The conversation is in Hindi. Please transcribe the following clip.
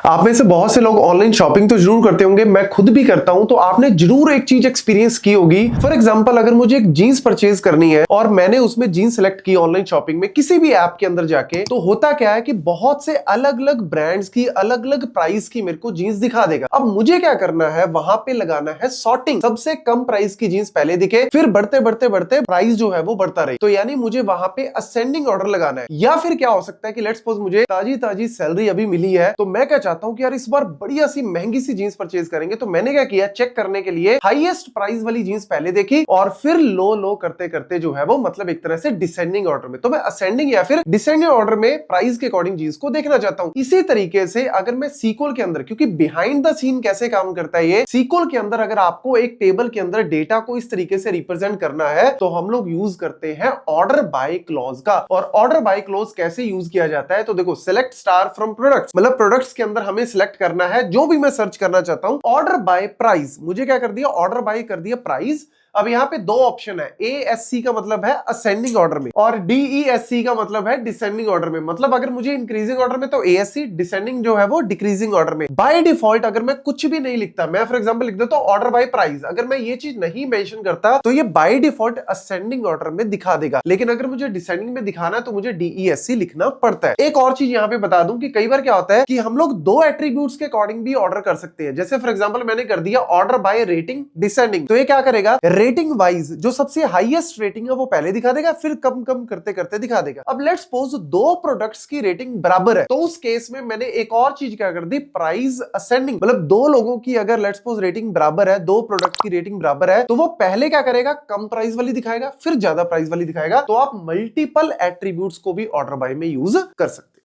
आप में से बहुत से लोग ऑनलाइन शॉपिंग तो जरूर करते होंगे, मैं खुद भी करता हूं। तो आपने जरूर एक चीज एक्सपीरियंस की होगी। फॉर एग्जांपल, अगर मुझे एक जीन्स परचेज करनी है और मैंने उसमें जीन्स सेलेक्ट की ऑनलाइन शॉपिंग में किसी भी ऐप के अंदर जाके, तो होता क्या है कि बहुत से अलग अलग ब्रांड्स की अलग अलग प्राइस की मेरे को जीन्स दिखा देगा। अब मुझे क्या करना है, वहां पे लगाना है सॉर्टिंग। सबसे कम प्राइस की जीन्स पहले दिखे, फिर बढ़ते बढ़ते बढ़ते प्राइस जो है वो बढ़ता रहे। तो यानी मुझे वहां पे असेंडिंग ऑर्डर लगाना है। या फिर क्या हो सकता है कि लेट्स सपोज मुझे ताजी ताजी सैलरी अभी मिली है, तो मैं क्या चाहता हूं कि यार इस बार बढ़िया सी महंगी सी जींस परचेज करेंगे। तो मैंने क्या किया, चेक करने के लिए हाईएस्ट प्राइस वाली जींस पहले देखी और फिर लो लो करते करते जो है वो मतलब एक तरह से डिसेंडिंग ऑर्डर में, तो मैं असेंडिंग या फिर डिसेंडिंग ऑर्डर में प्राइस के अकॉर्डिंग जींस को देखना चाहता हूं। इसी तरीके से अगर मैं सीक्वल के अंदर, क्योंकि बिहाइंड द सीन कैसे काम करता है ये सीक्वल के अंदर, अगर आपको एक टेबल के अंदर डेटा को इस तरीके से रिप्रेजेंट करना है तो हम लोग यूज करते हैं ऑर्डर बाय क्लॉज का। और ऑर्डर बाय क्लॉज कैसे यूज किया जाता है, तो देखो, सिलेक्ट स्टार फ्रॉम प्रोडक्ट्स, मतलब प्रोडक्ट्स के अंदर हमें सिलेक्ट करना है जो भी मैं सर्च करना चाहता हूं। ऑर्डर बाय प्राइस, मुझे क्या कर दिया, ऑर्डर बाय कर दिया प्राइस। अब यहाँ पे दो ऑप्शन है, ASC का मतलब है असेंडिंग ऑर्डर में और DESC का मतलब है डिसेंडिंग ऑर्डर में। मतलब अगर मुझे इंक्रीजिंग ऑर्डर में तो ASC, डिसेंडिंग जो है वो डिक्रीजिंग ऑर्डर में। बाय डिफॉल्ट अगर मैं कुछ भी नहीं लिखता, मैं फॉर एग्जांपल लिख देता हूं ऑर्डर बाय प्राइस, अगर मैं ये चीज नहीं मेंशन करता तो ये बाय डिफॉल्ट असेंडिंग ऑर्डर में दिखा देगा। लेकिन अगर मुझे डिसेंडिंग में दिखाना है तो मुझे DESC लिखना पड़ता है। एक और चीज यहाँ पे बता दूं कि कई बार क्या होता है कि हम लोग दो एट्रीब्यूट्स के अकॉर्डिंग भी ऑर्डर कर सकते हैं। जैसे फॉर एग्जांपल मैंने कर दिया ऑर्डर बाय रेटिंग डिसेंडिंग, तो ये क्या करेगा, रेटिंग वाइज जो सबसे हाईएस्ट रेटिंग है वो पहले दिखा देगा, फिर कम कम करते करते दिखा देगा। अब लेट्स सपोज दो प्रोडक्ट्स की रेटिंग बराबर है, तो उस केस में मैंने एक और चीज क्या कर दी, प्राइस असेंडिंग। मतलब दो लोगों की अगर लेट्स सपोज रेटिंग बराबर है, दो प्रोडक्ट की रेटिंग बराबर है, तो वो पहले क्या करेगा, कम प्राइस वाली दिखाएगा, फिर ज्यादा प्राइस वाली दिखाएगा। तो आप मल्टीपल एट्रीब्यूट्स को भी ऑर्डर बाय में यूज कर सकते हैं।